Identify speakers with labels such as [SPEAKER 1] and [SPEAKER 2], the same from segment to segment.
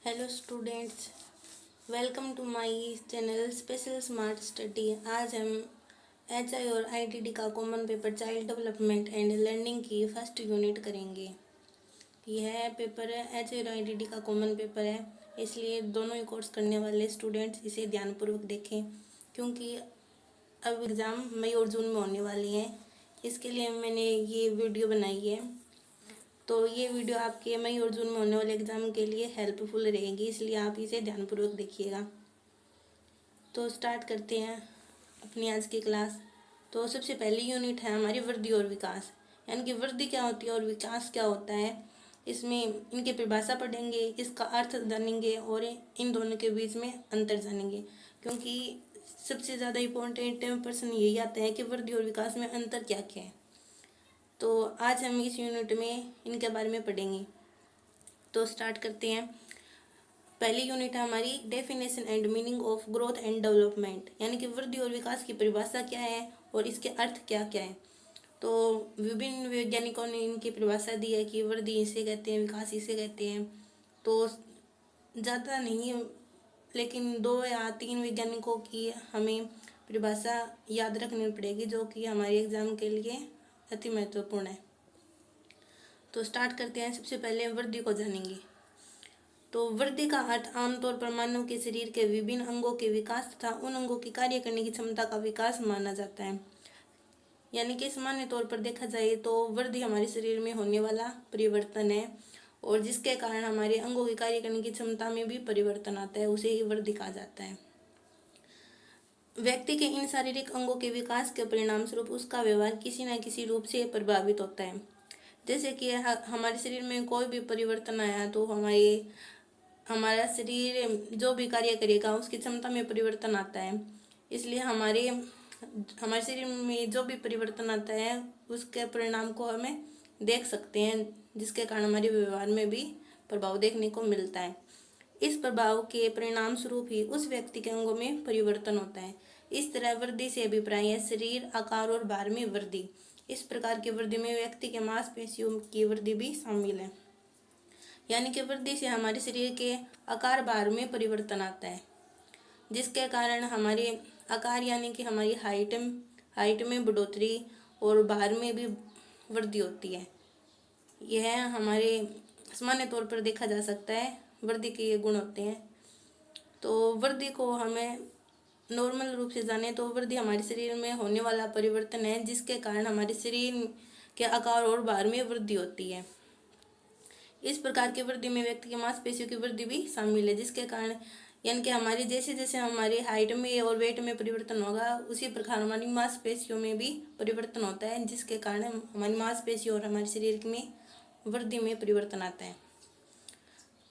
[SPEAKER 1] Hello students, welcome to my channel special smart study. आज हम HI और ITD का common paper child development and learning की first unit करेंगे। यह पेपर है एचआई और आईटीडी का कॉमन पेपर है, इसलिए दोनों ही कोर्स करने वाले स्टूडेंट्स इसे ध्यानपूर्वक देखें, क्योंकि अब एग्ज़ाम मई और जून में होने वाली हैं। इसके लिए मैंने ये वीडियो बनाई है। तो ये वीडियो आपके मई और जून में होने वाले एग्ज़ाम के लिए हेल्पफुल रहेगी, इसलिए आप इसे ध्यानपूर्वक देखिएगा। तो स्टार्ट करते हैं अपनी आज की क्लास। तो सबसे पहली यूनिट है हमारी वृद्धि और विकास, यानी कि वृद्धि क्या होती है और विकास क्या होता है। इसमें इनकी परिभाषा पढ़ेंगे, इसका अर्थ जानेंगे और इन दोनों के बीच में अंतर जानेंगे, क्योंकि सबसे ज़्यादा इम्पोर्टेंट प्रश्न यही आता है कि वृद्धि और विकास में अंतर क्या क्या है। तो आज हम इस यूनिट में इनके बारे में पढ़ेंगे। तो स्टार्ट करते हैं। पहली यूनिट है हमारी definition and meaning of growth and development, यानी कि वृद्धि और विकास की परिभाषा क्या है और इसके अर्थ क्या क्या है। तो विभिन्न वैज्ञानिकों ने इनकी परिभाषा दी है कि वृद्धि इसे कहते हैं, विकास इसे कहते हैं। तो ज़्यादा नहीं, लेकिन 2 या 3 वैज्ञानिकों की हमें परिभाषा याद रखनी पड़ेगी, जो कि हमारे एग्ज़ाम के लिए अति महत्वपूर्ण है। तो स्टार्ट करते हैं। सबसे पहले वृद्धि को जानेंगे। तो वृद्धि का अर्थ आमतौर पर मानव के शरीर के विभिन्न अंगों के विकास तथा उन अंगों की कार्य करने की क्षमता का विकास माना जाता है। यानी कि सामान्य तौर पर देखा जाए तो वृद्धि हमारे शरीर में होने वाला परिवर्तन है, और जिसके कारण हमारे अंगों की कार्य करने की क्षमता में भी परिवर्तन आता है, उसे ही वृद्धि कहा जाता है। व्यक्ति के इन शारीरिक अंगों के विकास के परिणाम स्वरूप उसका व्यवहार किसी न किसी रूप से प्रभावित होता है। जैसे कि हमारे शरीर में कोई भी परिवर्तन आया तो हमारा शरीर जो भी कार्य करेगा उसकी क्षमता में परिवर्तन आता है। इसलिए हमारे शरीर में जो भी परिवर्तन आता है उसके परिणाम को हमें देख सकते हैं, जिसके कारण हमारे व्यवहार में भी प्रभाव देखने को मिलता है। इस प्रभाव के परिणाम स्वरूप ही उस व्यक्ति के अंगों में परिवर्तन होता है। इस तरह वृद्धि से अभिप्राय है शरीर, आकार और भार में वृद्धि। इस प्रकार की वृद्धि में व्यक्ति के मांसपेशियों की वृद्धि भी शामिल है, यानी कि वृद्धि से हमारे शरीर के आकार भार में परिवर्तन आता है, जिसके कारण हमारे आकार यानी कि हमारी हाइट में बढ़ोतरी और भार में भी वृद्धि होती है। यह हमारे सामान्य तौर पर देखा जा सकता है, वृद्धि के ये गुण होते हैं। तो वृद्धि को हमें नॉर्मल रूप से जाने तो वृद्धि हमारे शरीर में होने वाला परिवर्तन है, जिसके कारण हमारे शरीर के आकार और भार में वृद्धि होती है। इस प्रकार की वृद्धि में व्यक्ति की मांसपेशियों की वृद्धि भी शामिल है, जिसके कारण यानी कि हमारी जैसे जैसे हमारी हाइट में और वेट में परिवर्तन होगा, उसी प्रकार हमारी मांसपेशियों में भी परिवर्तन होता है, जिसके कारण हमारी मांसपेशियों और हमारे शरीर में वृद्धि में परिवर्तन आता है।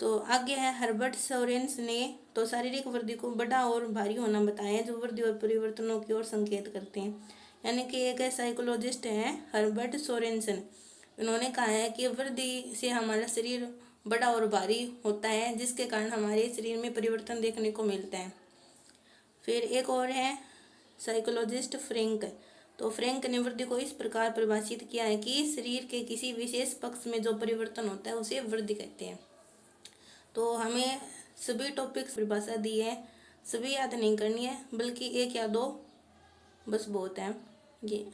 [SPEAKER 1] तो आगे है हर्बर्ट सोरेंस ने तो शारीरिक वृद्धि को बड़ा और भारी होना बताया, जो वृद्धि और परिवर्तनों की ओर संकेत करते हैं। यानी कि एक साइकोलॉजिस्ट हैं हर्बर्ट सोरेंसन, उन्होंने कहा है कि वृद्धि से हमारा शरीर बड़ा और भारी होता है, जिसके कारण हमारे शरीर में परिवर्तन देखने को मिलता है। फिर एक और है साइकोलॉजिस्ट फ्रैंक। तो फ्रैंक ने वृद्धि को इस प्रकार परिभाषित किया है कि शरीर के किसी विशेष पक्ष में जो परिवर्तन होता है उसे वृद्धि कहते हैं। तो हमें सभी टॉपिक्स परिभाषा दी है, सभी याद नहीं करनी है, बल्कि 1 या 2 बस बहुत है ये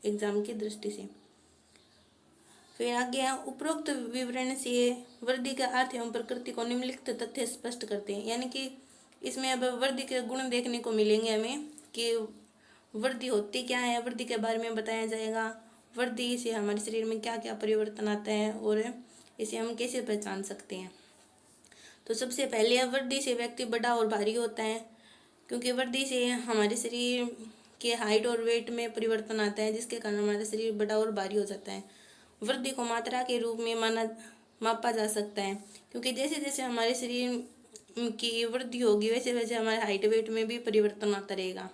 [SPEAKER 1] एग्जाम की दृष्टि से। फिर आगे है उपरोक्त विवरण से वृद्धि का अर्थ एवं प्रकृति को निम्नलिखित तथ्य स्पष्ट करते हैं। यानी कि इसमें अब वृद्धि के गुण देखने को मिलेंगे हमें कि वृद्धि होती क्या है, वृद्धि के बारे में बताया जाएगा, वृद्धि से हमारे शरीर में क्या क्या परिवर्तन आता है और इसे हम कैसे पहचान सकते हैं। तो सबसे पहले वृद्धि से व्यक्ति बड़ा और भारी होता है, क्योंकि वृद्धि से हमारे शरीर के हाइट और वेट में परिवर्तन आता है, जिसके कारण हमारा शरीर बड़ा और भारी हो जाता है। वृद्धि को मात्रा के रूप में मापा जा सकता है, क्योंकि जैसे जैसे हमारे शरीर की वृद्धि होगी वैसे वैसे हमारे हाइट वेट में भी परिवर्तन आता रहेगा।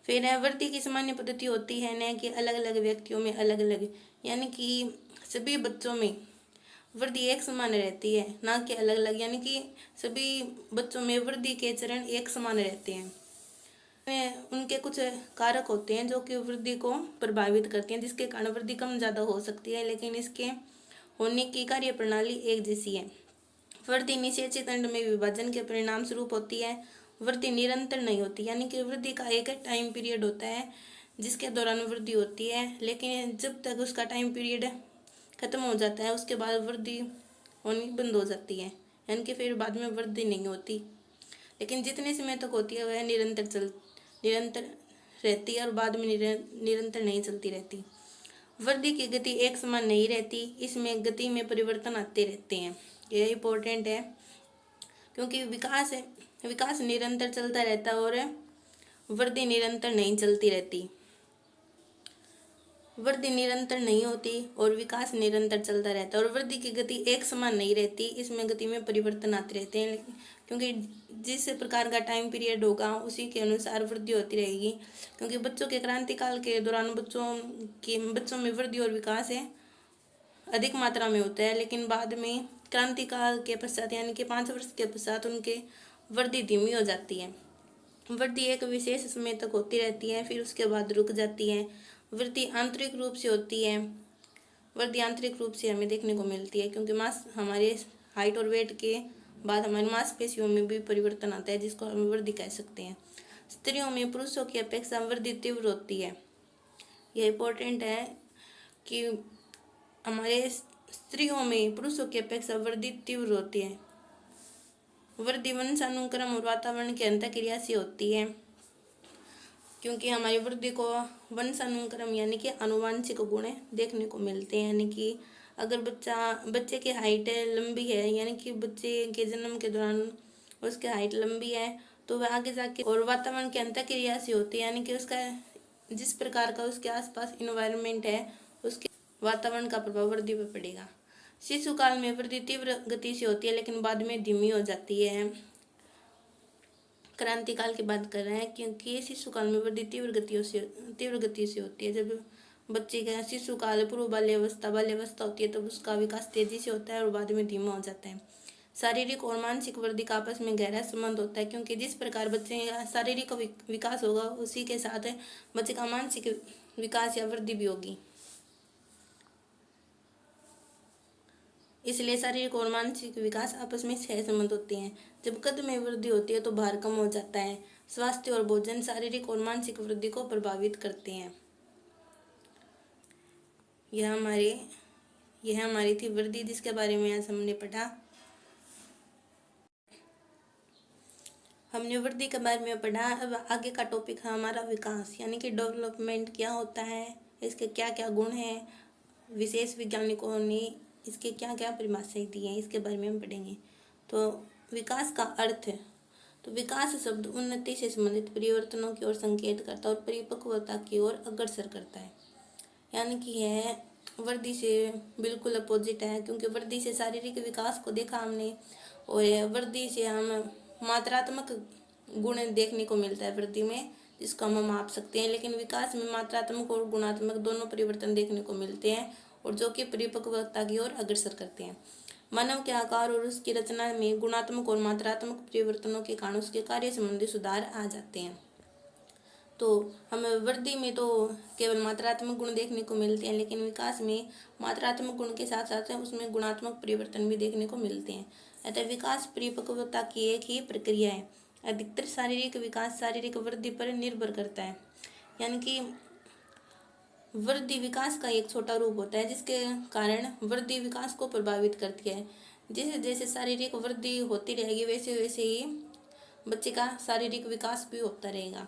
[SPEAKER 1] फिर वृद्धि की सामान्य पद्धति होती है न कि अलग अलग व्यक्तियों में अलग अलग, यानी कि सभी बच्चों में वृद्धि एक समान रहती है, ना कि अलग अलग, यानी कि सभी बच्चों में वृद्धि के चरण एक समान रहते हैं। उनके कुछ कारक होते हैं जो कि वृद्धि को प्रभावित करते हैं, जिसके कारण वृद्धि कम ज़्यादा हो सकती है, लेकिन इसके होने की कार्य प्रणाली एक जैसी है। वृद्धि निषेचित अंड में विभाजन के परिणाम स्वरूप होती है। वृद्धि निरंतर नहीं होती, यानी कि वृद्धि का एक टाइम पीरियड होता है जिसके दौरान वृद्धि होती है, लेकिन जब तक उसका टाइम पीरियड खत्म हो जाता है उसके बाद वृद्धि होनी बंद हो जाती है, यानी कि फिर बाद में वृद्धि नहीं होती। लेकिन जितने समय तक होती है वह निरंतर रहती है और बाद में निरंतर नहीं चलती रहती। वृद्धि की गति एक समान नहीं रहती, इसमें गति में परिवर्तन आते रहते हैं। यह इम्पोर्टेंट है क्योंकि विकास निरंतर चलता रहता है और वृद्धि निरंतर नहीं चलती रहती। वृद्धि निरंतर नहीं होती और विकास निरंतर चलता रहता है, और वृद्धि की गति एक समान नहीं रहती, इसमें गति में परिवर्तन आते रहते हैं, क्योंकि जिस प्रकार का टाइम पीरियड होगा उसी के अनुसार वृद्धि होती रहेगी। क्योंकि बच्चों के क्रांतिकाल के दौरान बच्चों में वृद्धि और विकास है अधिक मात्रा में होता है, लेकिन बाद में क्रांतिकाल के पश्चात यानी कि 5 वर्ष के पश्चात उनके वृद्धि धीमी हो जाती है। वृद्धि एक विशेष समय तक होती रहती है, फिर उसके बाद रुक जाती है। वृद्धि आंतरिक रूप से होती है। वृद्धि आंतरिक रूप से हमें देखने को मिलती है क्योंकि मास हमारे हाइट और वेट के बाद हमारी मांसपेशियों में भी परिवर्तन आता है, जिसको हम वृद्धि कह सकते हैं। स्त्रियों में पुरुषों की अपेक्षा वृद्धि तीव्र होती है। यह इम्पोर्टेंट है कि हमारे स्त्रियों में पुरुषों की अपेक्षा वृद्धि तीव्र होती है। वृद्धि वंशानुक्रम और वातावरण की अंतःक्रिया से होती है, क्योंकि हमारी वृद्धि को वंशानुक्रम यानी कि आनुवंशिक गुण देखने को मिलते हैं। यानी कि अगर बच्चे की हाइट लंबी है, यानी कि बच्चे के जन्म के दौरान उसकी हाइट लंबी है, तो वह आगे जाके और वातावरण की अंतःक्रिया से होती है, यानी कि उसका जिस प्रकार का उसके आसपास इन्वायरमेंट है उसके वातावरण का प्रभाव वृद्धि पर पड़ेगा। शिशु काल में वृद्धि तीव्र गति से होती है, लेकिन बाद में धीमी हो जाती है। क्रांतिकाल की बात कर रहे हैं क्योंकि शिशु काल में वृद्धि तीव्र गति से होती है। जब बच्चे का शिशु काल पूर्व बाल्यावस्था होती है तब उसका विकास तेजी से होता है और बाद में धीमा हो जाता है। शारीरिक और मानसिक वृद्धि का आपस में गहरा संबंध होता है, क्योंकि जिस प्रकार बच्चे का शारीरिक विकास होगा उसी के साथ बच्चे का मानसिक विकास या वृद्धि भी होगी। इसलिए शारीरिक और मानसिक विकास आपस में सहसंबद्ध होते हैं। जब कद में वृद्धि होती है तो भार कम हो जाता है। स्वास्थ्य और भोजन शारीरिक और मानसिक वृद्धि को प्रभावित करते हैं। यह हमारी थी वृद्धि, जिसके बारे में आज हमने पढ़ा। हमने वृद्धि के बारे में पढ़ा। अब आगे का टॉपिक है हमारा विकास, यानी कि डेवलपमेंट क्या होता है, इसके क्या क्या गुण हैं, विशेष वैज्ञानिकों ने इसके क्या क्या परिभाषाएं दी हैं, इसके बारे में हम पढ़ेंगे। तो विकास का अर्थ है, तो विकास शब्द उन्नति से संबंधित परिवर्तनों की ओर संकेत करता है और परिपक्वता की ओर अग्रसर करता है। यानी कि यह वृद्धि से बिल्कुल अपोजिट है, क्योंकि वृद्धि से शारीरिक विकास को देखा हमने, और वृद्धि से हम मात्रात्मक गुण देखने को मिलता है वृद्धि में, जिसको हम माप सकते हैं। लेकिन विकास में मात्रात्मक और गुणात्मक दोनों परिवर्तन देखने को मिलते हैं, और जो कि परिपक्वता की ओर अग्रसर करते हैं। मानव के आकार और उसकी रचना में गुणात्मक और मात्रात्मक परिवर्तनों के कारण उसके कार्य संबंधी सुधार आ जाते हैं। तो हमें वृद्धि में तो केवल मात्रात्मक गुण देखने को मिलते हैं, लेकिन विकास में मात्रात्मक गुण के साथ साथ उसमें गुणात्मक परिवर्तन भी देखने को मिलते हैं। अतः विकास परिपक्वता की एक ही प्रक्रिया है। अधिकतर शारीरिक विकास शारीरिक वृद्धि पर निर्भर करता है, यानी कि वृद्धि विकास का एक छोटा रूप होता है, जिसके कारण वृद्धि विकास को प्रभावित करती है। जैसे जैसे शारीरिक वृद्धि होती रहेगी वैसे वैसे ही बच्चे का शारीरिक विकास भी होता रहेगा।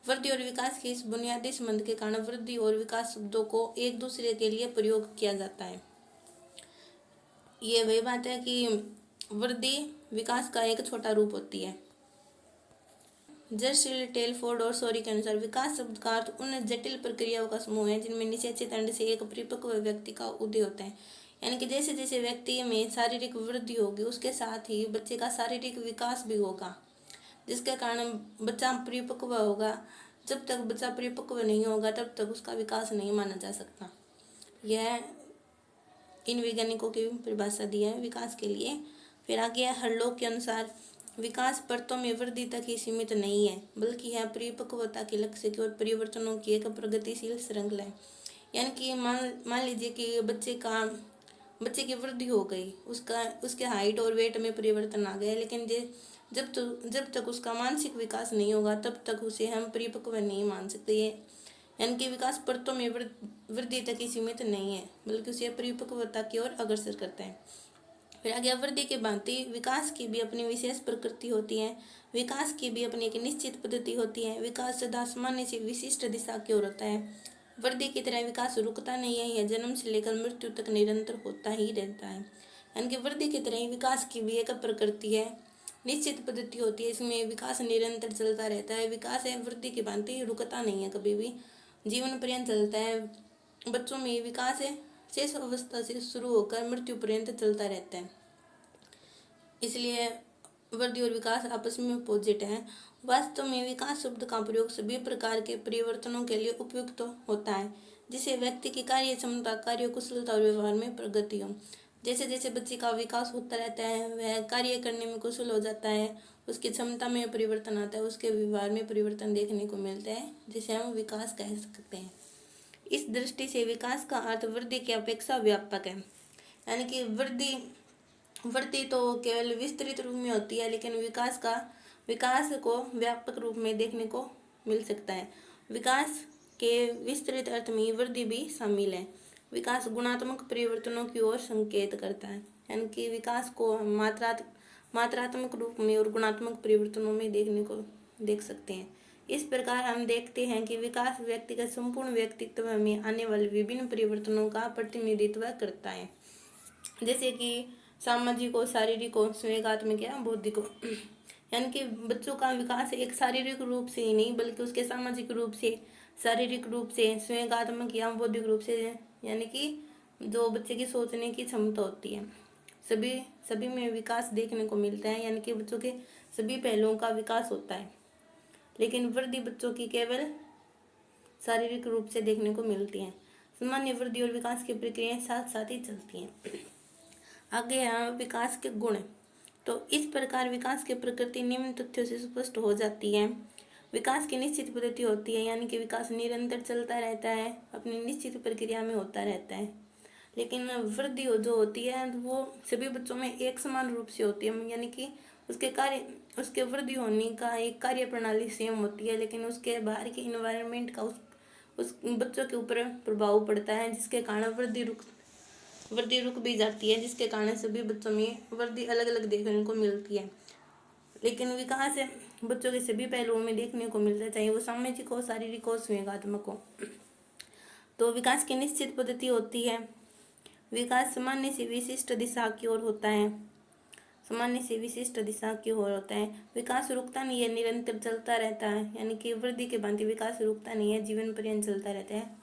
[SPEAKER 1] वृद्धि और विकास के इस बुनियादी संबंध के कारण वृद्धि और विकास शब्दों को एक दूसरे के लिए प्रयोग किया जाता है। ये वही बात है कि वृद्धि विकास का एक छोटा रूप होती है। जर्सिल टेलफोर्ड और सॉरी के अनुसार विकास शब्द का अर्थ उन जटिल प्रक्रियाओं का समूह है जिनमें निषेचित अंड से एक परिपक्व व्यक्ति का उदय होता है। यानी कि जैसे जैसे व्यक्ति में शारीरिक वृद्धि होगी उसके साथ ही बच्चे का शारीरिक विकास भी होगा, जिसके कारण बच्चा परिपक्व होगा। जब तक बच्चा परिपक्व नहीं होगा तब तक उसका विकास नहीं माना जा सकता। यह इन वैज्ञानिकों की परिभाषा दी है विकास के लिए। फिर आगे हर्लोक के अनुसार विकास परतों में वृद्धि तक ही सीमित नहीं है, बल्कि यह परिपक्वता के लक्ष्य की ओर परिवर्तनों की एक प्रगतिशील श्रृंखला है। यानी कि मान लीजिए कि बच्चे का बच्चे की वृद्धि हो गई, उसके हाइट और वेट में परिवर्तन आ गया, लेकिन जब तक उसका मानसिक विकास नहीं होगा तब तक उसे हम परिपक्व नहीं मान सकते। यानी कि विकास परतों में वृद्धि तक ही सीमित नहीं है, बल्कि उसे परिपक्वता की ओर अग्रसर करता है। फिर आगे वृद्धि के भांति विकास की भी अपनी विशेष प्रकृति होती है। विकास की भी अपनी एक निश्चित पद्धति होती है। विकास सदा सामान्य से विशिष्ट दिशा की ओर होता है। वृद्धि की तरह विकास रुकता नहीं है, यह जन्म से लेकर मृत्यु तक निरंतर होता ही रहता है। यानी कि वृद्धि की तरह विकास की भी एक प्रकृति है, निश्चित पद्धति होती है, इसमें विकास निरंतर चलता रहता है। विकास है वृद्धि की भांति रुकता नहीं है, कभी भी जीवन पर्यंत चलता है। बच्चों में विकास है शेष अवस्था से शुरू होकर मृत्यु पर्यंत चलता रहता है, इसलिए वृद्धि और विकास आपस में अपोजिट है। वास्तव में विकास शब्द का प्रयोग सभी प्रकार के परिवर्तनों के लिए उपयुक्त होता है, जिससे व्यक्ति की कार्य क्षमता, कार्य कुशलता और व्यवहार में प्रगति हो। जैसे जैसे बच्चे का विकास होता रहता है, वह कार्य करने में कुशल हो जाता है, उसकी क्षमता में परिवर्तन आता है, उसके व्यवहार में परिवर्तन देखने को मिलता है, जिसे हम विकास कह सकते हैं। इस दृष्टि से विकास का अर्थ वृद्धि की अपेक्षा व्यापक है। यानी कि वृद्धि तो केवल विस्तृत रूप में होती है, लेकिन विकास को व्यापक रूप में देखने को मिल सकता है। विकास के विस्तृत अर्थ में वृद्धि भी शामिल है। विकास गुणात्मक परिवर्तनों की ओर संकेत करता है, यानी कि विकास को मात्रात्मक रूप में और गुणात्मक परिवर्तनों में देख सकते हैं। इस प्रकार हम देखते हैं कि विकास व्यक्ति का संपूर्ण व्यक्तित्व में आने वाले विभिन्न परिवर्तनों का प्रतिनिधित्व करता है, जैसे कि सामाजिक हो, शारीरिक हो, संवेगात्मक या बौद्धिक हो। यानी कि बच्चों का विकास एक शारीरिक रूप से ही नहीं, बल्कि उसके सामाजिक रूप से, शारीरिक रूप से, संवेगात्मक या बौद्धिक रूप से, यानी कि जो बच्चे की सोचने की क्षमता होती है, सभी में विकास देखने को मिलता है। यानी कि बच्चों के सभी पहलुओं का विकास होता है, लेकिन वृद्धि बच्चों की केवल शारीरिक रूप से देखने को मिलती है। सामान्य वृद्धि और विकास की प्रक्रियाएं साथ साथ ही चलती हैं। आगे है विकास के गुण। तो इस प्रकार विकास की प्रकृति निम्न तथ्यों से स्पष्ट हो जाती है। विकास की निश्चित पद्धति होती है, यानी कि विकास निरंतर चलता रहता है, अपनी निश्चित प्रक्रिया में होता रहता है। लेकिन वृद्धि जो होती है वो सभी बच्चों में एक समान रूप से होती है, यानी कि उसके वृद्धि होने का एक कार्य प्रणाली सेम होती है, लेकिन उसके बाहर के इन्वायरमेंट का उस बच्चों के ऊपर प्रभाव पड़ता है, जिसके कारण वृद्धि रुक भी जाती है, जिसके कारण सभी बच्चों में वृद्धि अलग अलग देखने को मिलती है। लेकिन विकास बच्चों के सभी पहलुओं में देखने को मिलता है, चाहे वो सामाजिक हो, शारीरिक हो, संवेगात्मक हो। तो विकास की निश्चित पद्धति होती है। विकास सामान्य से विशिष्ट दिशा की ओर होता है, विकास रुकता नहीं है, निरंतर चलता रहता है। यानी कि वृद्धि के भांति विकास रुकता नहीं है, जीवन पर्यंत चलता रहता है।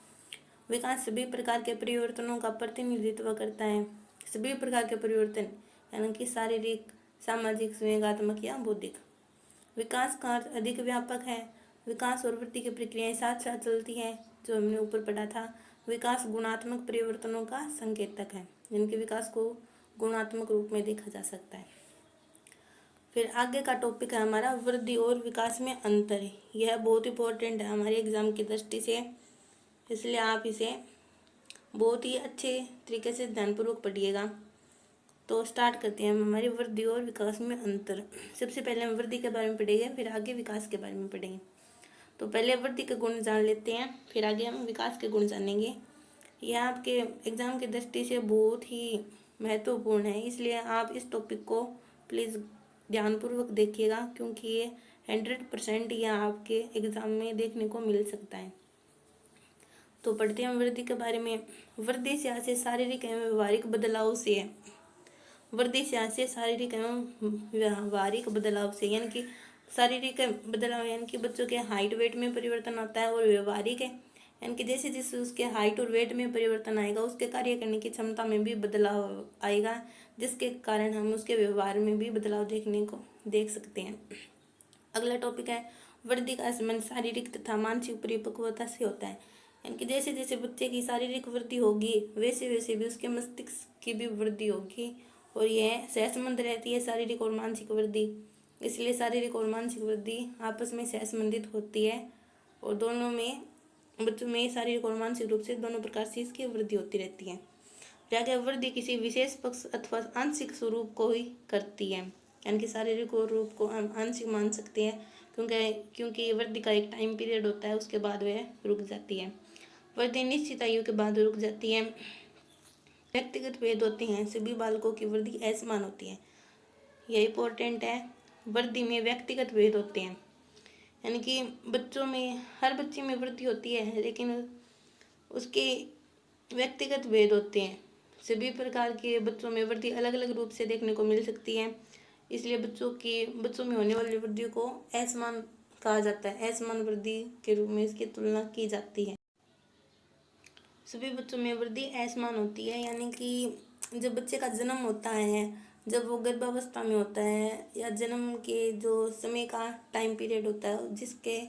[SPEAKER 1] विकास सभी प्रकार के परिवर्तनों का प्रतिनिधित्व करता है। सभी प्रकार के परिवर्तन, यानी कि शारीरिक, सामाजिक, संवेगात्मक या बौद्धिक। विकास का अर्थ अधिक व्यापक है। विकास और वृद्धि की प्रक्रियाएं साथ साथ चलती हैं, जो हमने ऊपर पढ़ा था। विकास गुणात्मक परिवर्तनों का संकेतक है, जिनके विकास को गुणात्मक रूप में देखा जा सकता है। फिर आगे का टॉपिक है हमारा वृद्धि और विकास में अंतर। यह बहुत इंपॉर्टेंट है हमारे एग्जाम की दृष्टि से, इसलिए आप इसे बहुत ही अच्छे तरीके से ध्यानपूर्वक पढ़िएगा। तो स्टार्ट करते हैं हम हमारी वृद्धि और विकास में अंतर। सबसे पहले हम वृद्धि के बारे में पढ़ेंगे, फिर आगे विकास के बारे में पढ़ेंगे। तो पहले वृद्धि के गुण जान लेते हैं, फिर आगे हम विकास के गुण जानेंगे। यह आपके एग्जाम की दृष्टि से बहुत ही महत्वपूर्ण है, इसलिए आप इस टॉपिक को प्लीज़ ध्यानपूर्वक देखिएगा, क्योंकि ये 100% यह आपके एग्जाम में देखने को मिल सकता है। तो पढ़ते हैं वृद्धि के बारे में। वृद्धि से आशय शारीरिक एवं व्यवहारिक बदलाव से है। वृद्धि से आशय शारीरिक एवं व्यवहारिक बदलाव से, यानी कि शारीरिक बदलाव यानी कि बच्चों के हाइट वेट में परिवर्तन आता है, और व्यवहारिक है यानी कि जैसे जैसे उसके हाइट और वेट में परिवर्तन आएगा, उसके कार्य करने की क्षमता में भी बदलाव आएगा, जिसके कारण हम उसके व्यवहार में भी बदलाव देख सकते हैं। अगला टॉपिक है वृद्धि का संबंध शारीरिक तथा मानसिक परिपक्वता से होता है। यानी कि जैसे जैसे बच्चे की शारीरिक वृद्धि होगी, वैसे वैसे भी उसके मस्तिष्क की भी वृद्धि होगी, और यह सहसंबंध रहती है शारीरिक और मानसिक वृद्धि। इसलिए शारीरिक और मानसिक वृद्धि आपस में सहसंबंधित होती है, और दोनों में बच्चों में शारीरिक और मानसिक रूप से दोनों प्रकार से इसकी वृद्धि होती रहती है। फिर आगे वृद्धि किसी विशेष पक्ष अथवा आंशिक स्वरूप को ही करती है, यानी कि शारीरिक रूप को हम आंशिक मान सकते हैं, क्योंकि वृद्धि का एक टाइम पीरियड होता है, उसके बाद वह रुक जाती है। वृद्धि निश्चित आयु के बाद रुक जाती है। व्यक्तिगत भेद होते हैं, सभी बालकों की वृद्धि असमान होती है, यह इंपॉर्टेंट है। वृद्धि में व्यक्तिगत भेद होते हैं, यानी कि बच्चों में हर बच्चे में वृद्धि होती है, लेकिन उसके व्यक्तिगत भेद होते हैं। सभी प्रकार के बच्चों में वृद्धि अलग अलग रूप से देखने को मिल सकती है, इसलिए बच्चों में होने वाली वृद्धि को असमान कहा जाता है। असमान वृद्धि के रूप में इसकी तुलना की जाती है। सभी बच्चों में वृद्धि असमान होती है, यानी कि जब बच्चे का जन्म होता है, जब वो गर्भावस्था में होता है, या जन्म के जो समय का टाइम पीरियड होता है, जिसके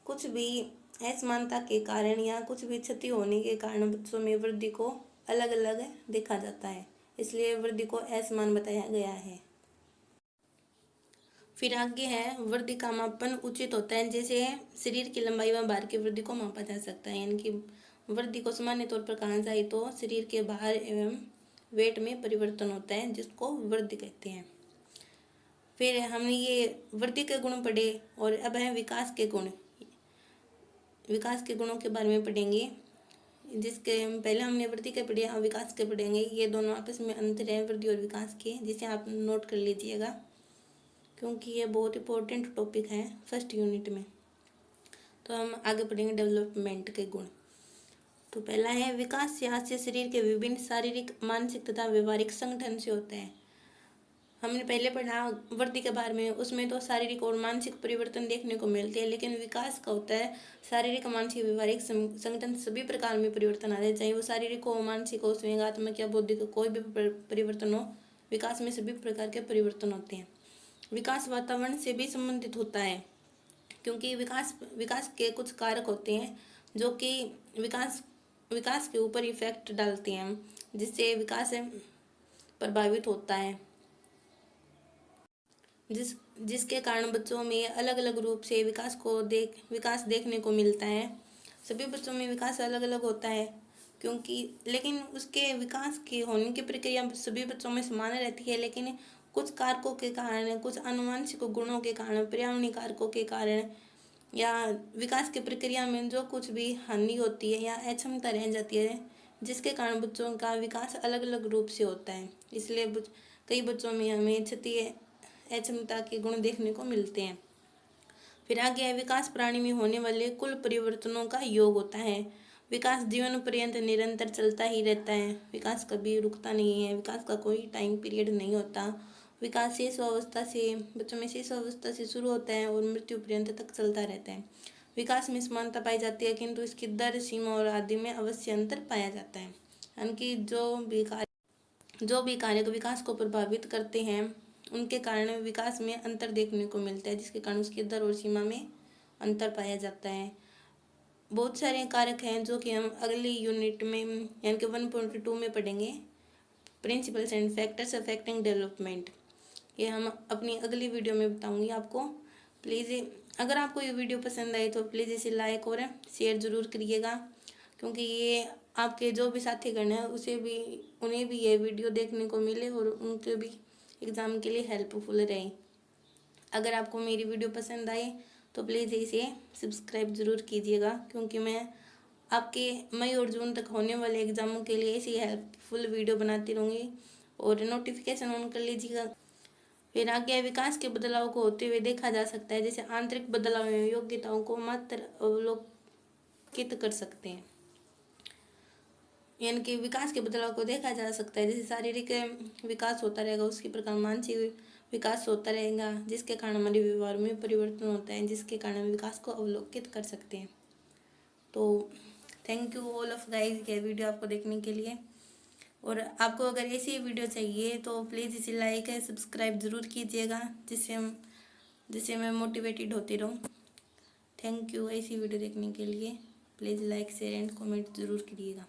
[SPEAKER 1] कुछ भी असमानता के कारण या कुछ भी क्षति होने के कारण बच्चों में वृद्धि को अलग अलग देखा जाता है, इसलिए वृद्धि को असमान बताया गया है। फिर आगे है वृद्धि का मापन उचित होता है, जैसे शरीर की लंबाई व भार की वृद्धि को मापा जा सकता है, यानी कि वृद्धि को सामान्य तौर पर कहा जाए तो शरीर के भार एवं वेट में परिवर्तन होता है, जिसको वृद्धि कहते हैं। फिर हमने ये वृद्धि के गुण पढ़े, और अब है विकास के गुण। विकास के गुणों के बारे में पढ़ेंगे, जिसके पहले हमने वृद्धि के पढ़े, अब विकास के पढ़ेंगे। ये दोनों आपस में अंतर है वृद्धि और विकास के, जिसे आप नोट कर लीजिएगा, क्योंकि ये बहुत इंपॉर्टेंट टॉपिक है फर्स्ट यूनिट में। तो हम आगे पढ़ेंगे डेवलपमेंट के गुण। तो पहला है विकास से शरीर के विभिन्न शारीरिक, मानसिक तथा व्यवहारिक संगठन से होता है। हमने पहले पढ़ा वृद्धि के बारे में, उसमें तो शारीरिक और मानसिक परिवर्तन देखने को मिलते हैं, लेकिन विकास का होता है शारीरिक, मानसिक, व्यवहारिक संगठन सभी प्रकार में परिवर्तन आ रहे, चाहे वो शारीरिक हो, मानसिक हो, संवेगात्मक या बौद्धिक, कोई भी परिवर्तन हो, विकास में सभी प्रकार के परिवर्तन होते हैं। विकास वातावरण से भी संबंधित होता है, क्योंकि विकास के कुछ कारक होते हैं जो कि विकास के ऊपर इफेक्ट डालते हैं, जिससे विकास प्रभावित होता है, जिसके कारण बच्चों में अलग अलग रूप से विकास देखने को मिलता है। सभी बच्चों में विकास अलग अलग होता है, लेकिन उसके विकास की होने की प्रक्रिया सभी बच्चों में समान रहती है, लेकिन कुछ कारकों के कारण, कुछ आनुवंशिक गुणों के कारण, पर्यावरणीय कारकों के कारण, या विकास की प्रक्रिया में जो कुछ भी हानि होती है या अक्षमता रह जाती है, जिसके कारण बच्चों का विकास अलग अलग रूप से होता है। इसलिए कई बच्चों में हमें क्षति, अक्षमता के गुण देखने को मिलते हैं। फिर आगे है विकास प्राणी में होने वाले कुल परिवर्तनों का योग होता है। विकास जीवन पर्यंत निरंतर चलता ही रहता है, विकास कभी रुकता नहीं है, विकास का कोई टाइम पीरियड नहीं होता। विकास बच्चों में शेष अवस्था से शुरू होता है और मृत्यु पर्यंत तक चलता रहता है। विकास में समानता पाई जाती है, किंतु इसकी दर, सीमा और आदि में अवश्य अंतर पाया जाता है, यानी कि जो भी कारक विकास को प्रभावित करते हैं, उनके कारण विकास में अंतर देखने को मिलता है, जिसके कारण उसकी दर और सीमा में अंतर पाया जाता है। बहुत सारे कारक हैं जो कि हम अगली यूनिट में, यानी कि 1.2 में पढ़ेंगे, principles and factors affecting development. ये हम अपनी अगली वीडियो में बताऊंगी आपको। प्लीज़ अगर आपको ये वीडियो पसंद आई तो प्लीज़ इसे लाइक और शेयर ज़रूर करिएगा, क्योंकि ये आपके जो भी साथीगण हैं उन्हें भी ये वीडियो देखने को मिले और उनके भी एग्ज़ाम के लिए हेल्पफुल रहे। अगर आपको मेरी वीडियो पसंद आए तो प्लीज़ इसे सब्सक्राइब ज़रूर कीजिएगा, क्योंकि मैं आपके मई और जून तक होने वाले एग्ज़ामों के लिए ऐसी हेल्पफुल वीडियो बनाती रहूँगी, और नोटिफिकेशन ऑन कर लीजिएगा। फिर आगे विकास के बदलाव को होते हुए देखा जा सकता है, जैसे आंतरिक बदलाव में योग्यताओं को मात्र अवलोकित कर सकते हैं, यानी कि विकास के बदलाव को देखा जा सकता है। जैसे शारीरिक विकास होता रहेगा, उसके प्रकार मानसिक विकास होता रहेगा, जिसके कारण हमारे व्यवहार में परिवर्तन होता है, जिसके कारण विकास को अवलोकित कर सकते हैं। तो thank you all of guys ये वीडियो आपको देखने के लिए, और आपको अगर ऐसी वीडियो चाहिए तो प्लीज़ इसे लाइक है, सब्सक्राइब ज़रूर कीजिएगा, जिससे मैं मोटिवेटेड होती रहूँ। थैंक यू ऐसी वीडियो देखने के लिए। Please like, share and comment ज़रूर करिएगा।